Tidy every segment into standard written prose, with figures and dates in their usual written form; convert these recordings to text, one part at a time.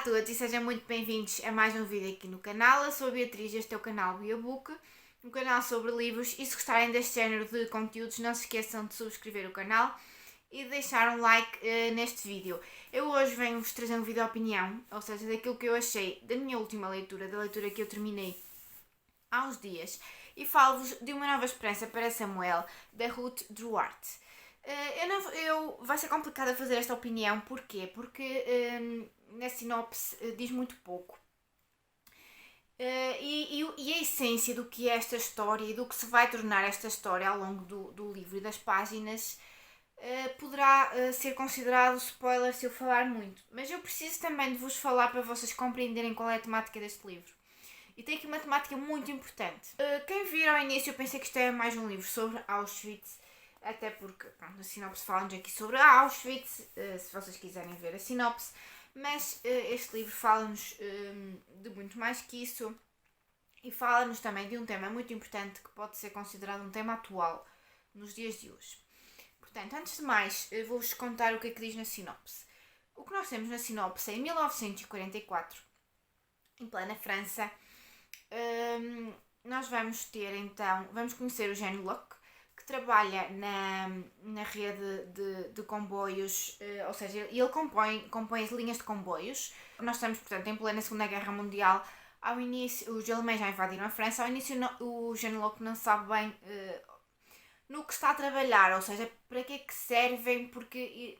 a todos e sejam muito bem-vindos a mais um vídeo aqui no canal. Eu sou a Beatriz e este é o canal Biobook, um canal sobre livros, e se gostarem deste género de conteúdos não se esqueçam de subscrever o canal e de deixar um like neste vídeo. Eu hoje venho-vos trazer um vídeo de opinião, ou seja, daquilo que eu achei da minha última leitura, da leitura que eu terminei há uns dias, e falo-vos de Uma Nova Esperança para Samuel, da Ruth Duarte. Vai ser complicado fazer esta opinião, porquê? Porque na sinopse diz muito pouco. E a essência do que é esta história e do que se vai tornar esta história ao longo do livro e das páginas poderá ser considerado spoiler se eu falar muito. Mas eu preciso também de vos falar para vocês compreenderem qual é a temática deste livro. E tem aqui uma temática muito importante. Quem vir ao início, eu pensei que isto é mais um livro sobre Auschwitz, até porque pronto, a sinopse fala-nos aqui sobre Auschwitz, se vocês quiserem ver a sinopse, mas este livro fala-nos de muito mais que isso e fala-nos também de um tema muito importante que pode ser considerado um tema atual nos dias de hoje. Portanto, antes de mais, vou-vos contar o que é que diz na sinopse. O que nós temos na sinopse é em 1944, em plena França. Nós vamos conhecer o Jean Luc, que trabalha na rede de comboios, ou seja, ele compõe as linhas de comboios. Nós estamos, portanto, em plena Segunda Guerra Mundial. Ao início, os alemães já invadiram a França. Ao início, o Jean Luc não sabe bem no que está a trabalhar, ou seja, para que é que servem, porque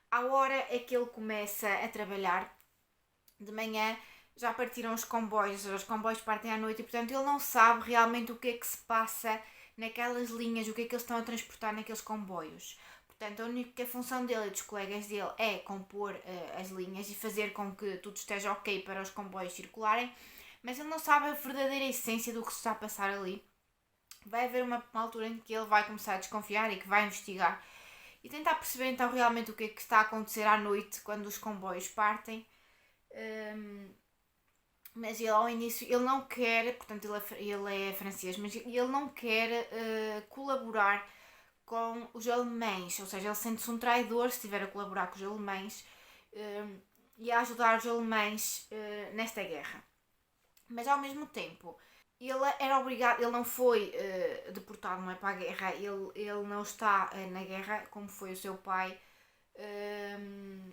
à hora é que ele começa a trabalhar, de manhã já partiram os comboios, ou seja, os comboios partem à noite, e portanto ele não sabe realmente o que é que se passa naquelas linhas, o que é que eles estão a transportar naqueles comboios. Portanto, a única função dele e dos colegas dele é compor as linhas e fazer com que tudo esteja ok para os comboios circularem, mas ele não sabe a verdadeira essência do que se está a passar ali. Vai haver uma altura em que ele vai começar a desconfiar e que vai investigar e tentar perceber então realmente o que é que está a acontecer à noite quando os comboios partem. Mas ele ao início, ele não quer, portanto ele é francês, mas ele não quer colaborar com os alemães, ou seja, ele sente-se um traidor se estiver a colaborar com os alemães e a ajudar os alemães nesta guerra. Mas ao mesmo tempo, ele era obrigado, ele não foi deportado, não é, para a guerra, ele não está na guerra como foi o seu pai.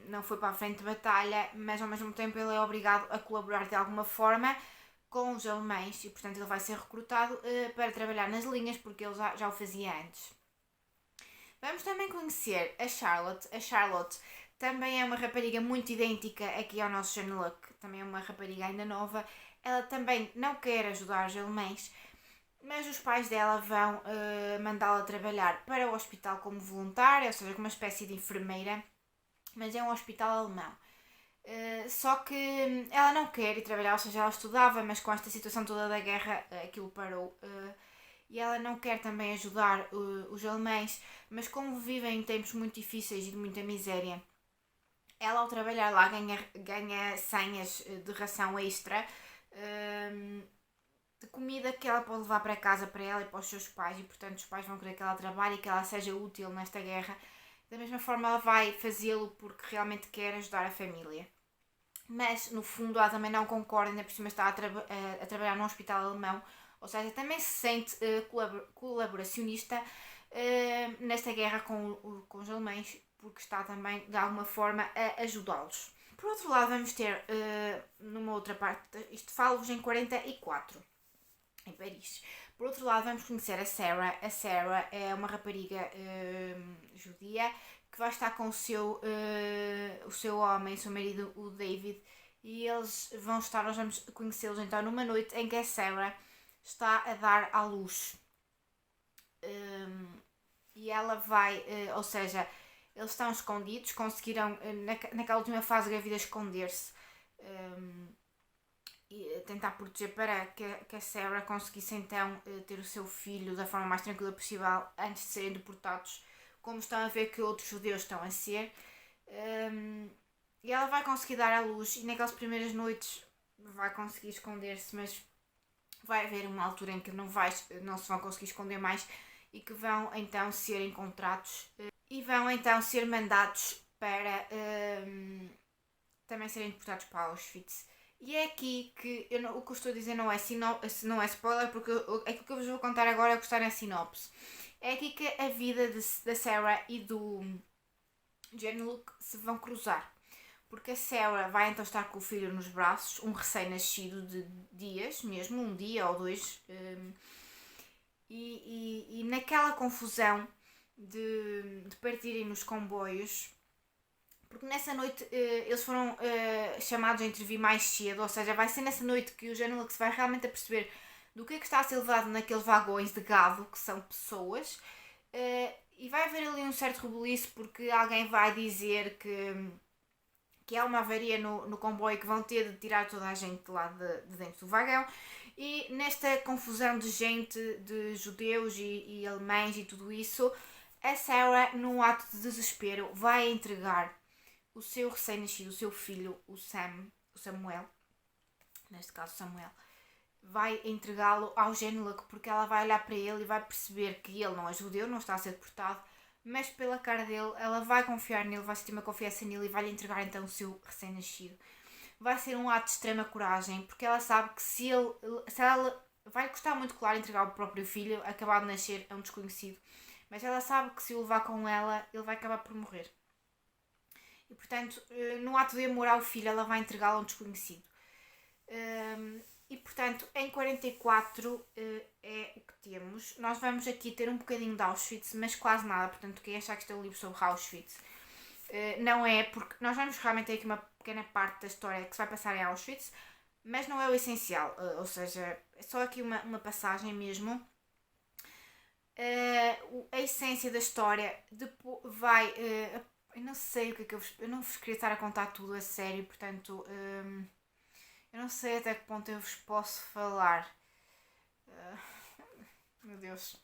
Não foi para a frente de batalha, mas ao mesmo tempo ele é obrigado a colaborar de alguma forma com os alemães e portanto ele vai ser recrutado para trabalhar nas linhas, porque ele já o fazia antes. Vamos também conhecer a Charlotte. A Charlotte também é uma rapariga muito idêntica aqui ao nosso Jean Luc, também é uma rapariga ainda nova. Ela também não quer ajudar os alemães, mas os pais dela vão mandá-la trabalhar para o hospital como voluntária, ou seja, como uma espécie de enfermeira, mas é um hospital alemão. Só que ela não quer ir trabalhar, ou seja, ela estudava, mas com esta situação toda da guerra aquilo parou. E ela não quer também ajudar os alemães, mas como vivem em tempos muito difíceis e de muita miséria, ela ao trabalhar lá ganha senhas de ração extra, de comida que ela pode levar para casa para ela e para os seus pais, e portanto os pais vão querer que ela trabalhe e que ela seja útil nesta guerra. Da mesma forma ela vai fazê-lo porque realmente quer ajudar a família. Mas no fundo ela também não concorda, ainda por cima está a trabalhar num hospital alemão, ou seja, também se sente colaboracionista nesta guerra com os alemães, porque está também de alguma forma a ajudá-los. Por outro lado, vamos ter numa outra parte, isto falo-vos em 44, em Paris. Por outro lado, vamos conhecer a Sarah. A Sarah é uma rapariga judia que vai estar com o seu homem, o seu marido, o David, e nós vamos conhecê-los então numa noite em que a Sarah está a dar à luz. E ela vai, ou seja, eles estão escondidos, conseguiram naquela última fase da vida esconder-se e tentar proteger para que a Sarah conseguisse então ter o seu filho da forma mais tranquila possível antes de serem deportados, como estão a ver que outros judeus estão a ser. E ela vai conseguir dar à luz, e naquelas primeiras noites vai conseguir esconder-se, mas vai haver uma altura em que não se vão conseguir esconder mais e que vão então ser encontrados e vão então ser mandados para também serem deportados para Auschwitz. E é aqui que o que eu estou a dizer não é spoiler, porque aquilo que eu vos vou contar agora é o que está na sinopse. É aqui que a vida da Sarah e do Jean-Luc se vão cruzar. Porque a Sarah vai então estar com o filho nos braços, um recém-nascido de dias, mesmo um dia ou dois. E naquela confusão de partirem nos comboios, porque nessa noite eles foram chamados a intervir mais cedo, ou seja, vai ser nessa noite que o Jean-Luc se vai realmente a perceber do que está a ser levado naqueles vagões de gado, que são pessoas, e vai haver ali um certo rebuliço porque alguém vai dizer que há uma avaria no comboio, que vão ter de tirar toda a gente de lá de dentro do vagão. E nesta confusão de gente, de judeus e alemães e tudo isso, a Sarah, num ato de desespero, vai entregar o seu recém-nascido, o seu filho, o Samuel, neste caso Samuel, vai entregá-lo ao Jean-Luc, porque ela vai olhar para ele e vai perceber que ele não é judeu, não está a ser deportado, mas pela cara dele, ela vai confiar nele, vai sentir uma confiança nele e vai lhe entregar então o seu recém-nascido. Vai ser um ato de extrema coragem, porque ela sabe que se ela vai custar muito, claro, entregar o próprio filho, acabado de nascer, a um desconhecido, mas ela sabe que se o levar com ela, ele vai acabar por morrer. E portanto, no ato de amor ao filho, ela vai entregá-lo a um desconhecido. E portanto, em 44 é o que temos. Nós vamos aqui ter um bocadinho de Auschwitz, mas quase nada. Portanto, quem achar que isto é um livro sobre Auschwitz, não é, porque nós vamos realmente ter aqui uma pequena parte da história que se vai passar em Auschwitz, mas não é o essencial. Ou seja, é só aqui uma passagem mesmo. A essência da história vai... eu não sei o que é que eu não vos queria estar a contar tudo a sério, portanto... eu não sei até que ponto eu vos posso falar. Meu Deus.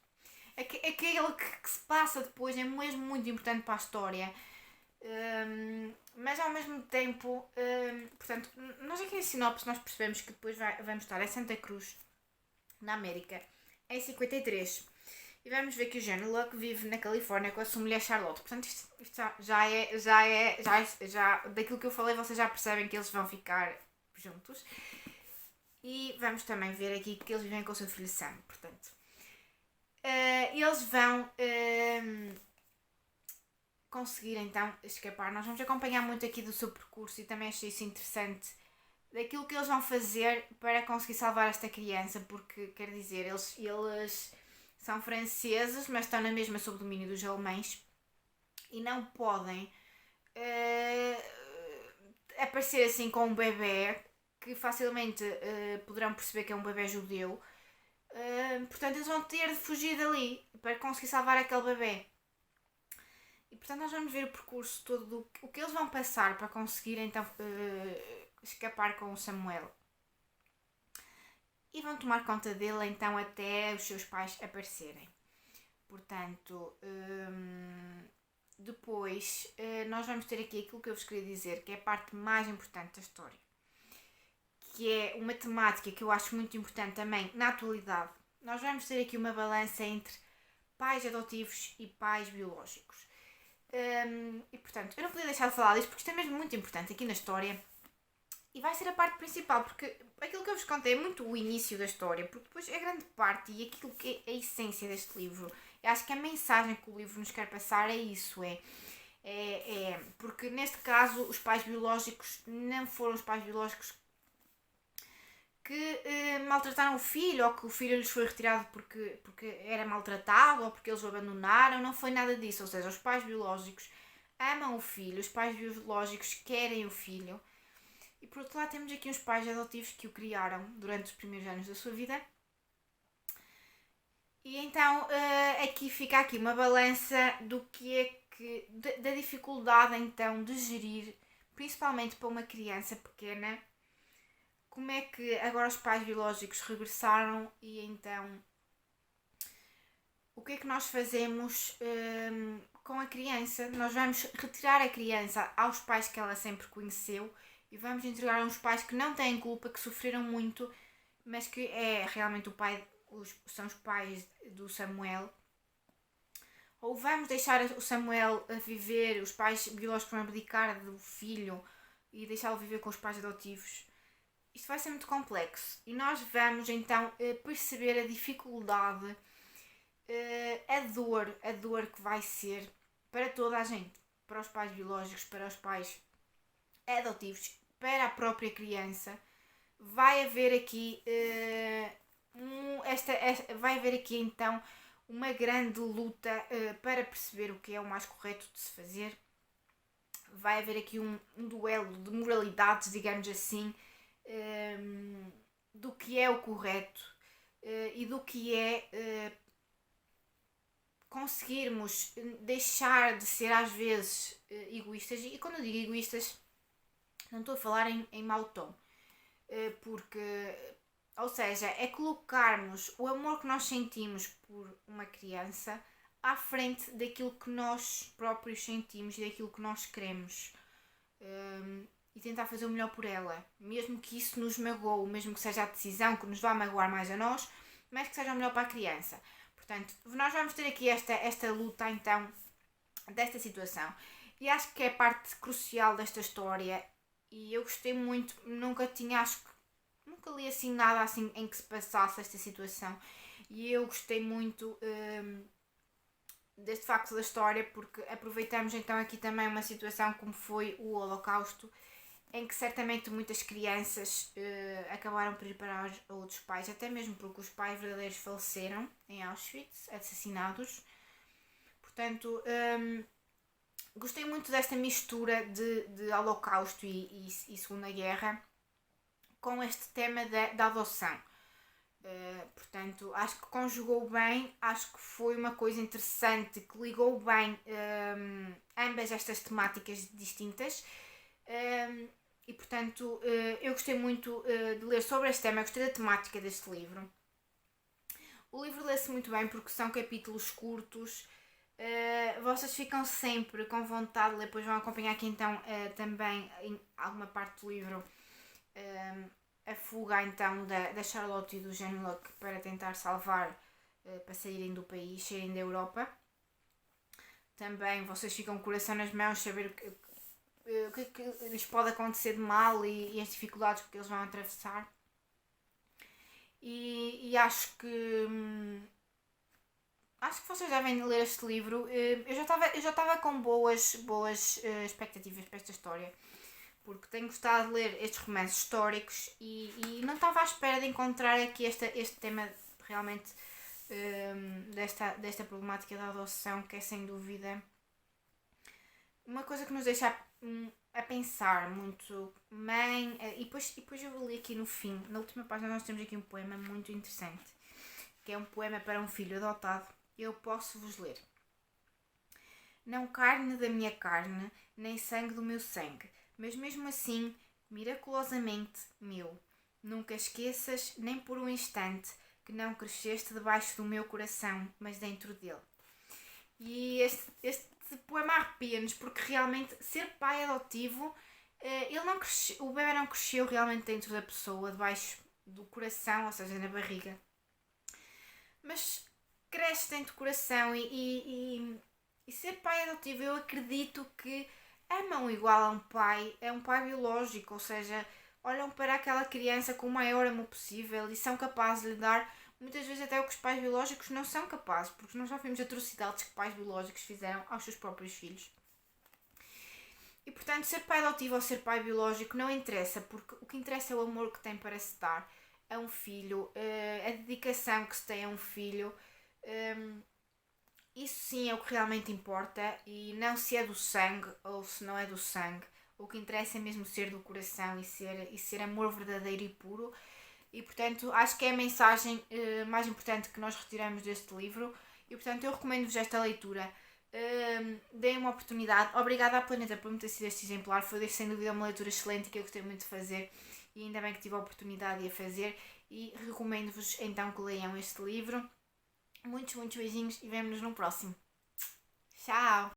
Aquilo que se passa depois é mesmo muito importante para a história. Mas ao mesmo tempo, portanto, nós aqui em sinopse nós percebemos que depois vamos estar em Santa Cruz, na América, em 53. E vamos ver que o Jean-Luc vive na Califórnia com a sua mulher Charlotte. Portanto, isto já daquilo que eu falei, vocês já percebem que eles vão ficar juntos. E vamos também ver aqui que eles vivem com o seu filho Sam. Portanto, eles vão conseguir então escapar. Nós vamos acompanhar muito aqui do seu percurso e também achei isso interessante, daquilo que eles vão fazer para conseguir salvar esta criança, porque, quer dizer, eles são franceses, mas estão na mesma sob domínio dos alemães e não podem aparecer assim com um bebê que facilmente poderão perceber que é um bebê judeu. Portanto, eles vão ter de fugir dali para conseguir salvar aquele bebê. E portanto nós vamos ver o percurso todo, o que eles vão passar para conseguir então escapar com o Samuel. E vão tomar conta dele então até os seus pais aparecerem. Portanto, depois nós vamos ter aqui aquilo que eu vos queria dizer, que é a parte mais importante da história. Que é uma temática que eu acho muito importante também na atualidade. Nós vamos ter aqui uma balança entre pais adotivos e pais biológicos. E portanto, eu não podia deixar de falar disto porque isto é mesmo muito importante aqui na história. E vai ser a parte principal, porque aquilo que eu vos contei é muito o início da história, porque depois é a grande parte e aquilo que é a essência deste livro. Eu acho que a mensagem que o livro nos quer passar é isso, porque neste caso os pais biológicos não foram os pais biológicos que maltrataram o filho, ou que o filho lhes foi retirado porque era maltratado, ou porque eles o abandonaram, não foi nada disso. Ou seja, os pais biológicos amam o filho, os pais biológicos querem o filho. E por outro lado temos aqui uns pais adotivos que o criaram durante os primeiros anos da sua vida. E então aqui fica aqui uma balança do que é que da dificuldade então de gerir, principalmente para uma criança pequena, como é que agora os pais biológicos regressaram e então o que é que nós fazemos com a criança? Nós vamos retirar a criança aos pais que ela sempre conheceu e vamos entregar a uns pais que não têm culpa, que sofreram muito, mas que é realmente são os pais do Samuel. Ou vamos deixar o Samuel a viver, os pais biológicos vão abdicar do filho e deixá-lo viver com os pais adotivos. Isto vai ser muito complexo e nós vamos então perceber a dificuldade, a dor que vai ser para toda a gente, para os pais biológicos, para os pais adotivos, para a própria criança. Vai haver aqui vai haver aqui então uma grande luta para perceber o que é o mais correto de se fazer. Vai haver aqui um duelo de moralidades, digamos assim, do que é o correto e do que é conseguirmos deixar de ser às vezes egoístas. E quando eu digo egoístas, não estou a falar em mau tom, porque, ou seja, é colocarmos o amor que nós sentimos por uma criança à frente daquilo que nós próprios sentimos e daquilo que nós queremos, e tentar fazer o melhor por ela, mesmo que isso nos magoe, mesmo que seja a decisão que nos vá magoar mais a nós, mas que seja o melhor para a criança. Portanto, nós vamos ter aqui esta luta então, desta situação, e acho que é parte crucial desta história, e eu gostei muito. Nunca li assim nada assim em que se passasse esta situação, e eu gostei muito deste facto da história, porque aproveitamos então aqui também uma situação como foi o Holocausto, em que certamente muitas crianças acabaram por ir para outros pais, até mesmo porque os pais verdadeiros faleceram em Auschwitz, assassinados. Portanto, gostei muito desta mistura de Holocausto e Segunda Guerra com este tema da adoção. Portanto, acho que conjugou bem, acho que foi uma coisa interessante, que ligou bem ambas estas temáticas distintas. E portanto, eu gostei muito de ler sobre este tema, gostei da temática deste livro. O livro lê-se muito bem porque são capítulos curtos, vocês ficam sempre com vontade de ler, depois vão acompanhar aqui então também em alguma parte do livro a fuga então da Charlotte e do Genlock para tentar salvar, para saírem do país, saírem da Europa. Também vocês ficam com o coração nas mãos, saber o que é que lhes pode acontecer de mal e as dificuldades que eles vão atravessar. E acho que vocês devem ler este livro. Eu já estava com boas expectativas para esta história, porque tenho gostado de ler estes romances históricos e não estava à espera de encontrar aqui este tema realmente desta problemática da adoção, que é sem dúvida uma coisa que nos deixa a pensar muito. Mãe, e depois eu li aqui no fim, na última página, nós temos aqui um poema muito interessante, que é um poema para um filho adotado. Eu posso vos ler. Não carne da minha carne, nem sangue do meu sangue, mas mesmo assim, miraculosamente meu. Nunca esqueças, nem por um instante, que não cresceste debaixo do meu coração, mas dentro dele. E este poema arrepia-nos, porque realmente ser pai adotivo, o bebê não cresceu realmente dentro da pessoa, debaixo do coração, ou seja, na barriga, mas cresce dentro do coração. E ser pai adotivo, eu acredito que amam igual a um pai biológico, ou seja, olham para aquela criança com o maior amor possível e são capazes de lhe dar muitas vezes até o que os pais biológicos não são capazes, porque nós já vimos atrocidades que pais biológicos fizeram aos seus próprios filhos. E portanto, ser pai adotivo ou ser pai biológico não interessa, porque o que interessa é o amor que tem para se dar a um filho, a dedicação que se tem a um filho. Isso sim é o que realmente importa, e não se é do sangue ou se não é do sangue. O que interessa é mesmo ser do coração e ser amor verdadeiro e puro. E portanto, acho que é a mensagem mais importante que nós retiramos deste livro. E portanto, eu recomendo-vos esta leitura. Deem uma oportunidade. Obrigada à Planeta por me ter sido este exemplar. Foi sem dúvida uma leitura excelente que eu gostei muito de fazer. E ainda bem que tive a oportunidade de a fazer. E recomendo-vos então que leiam este livro. Muitos beijinhos e vemo-nos no próximo. Tchau!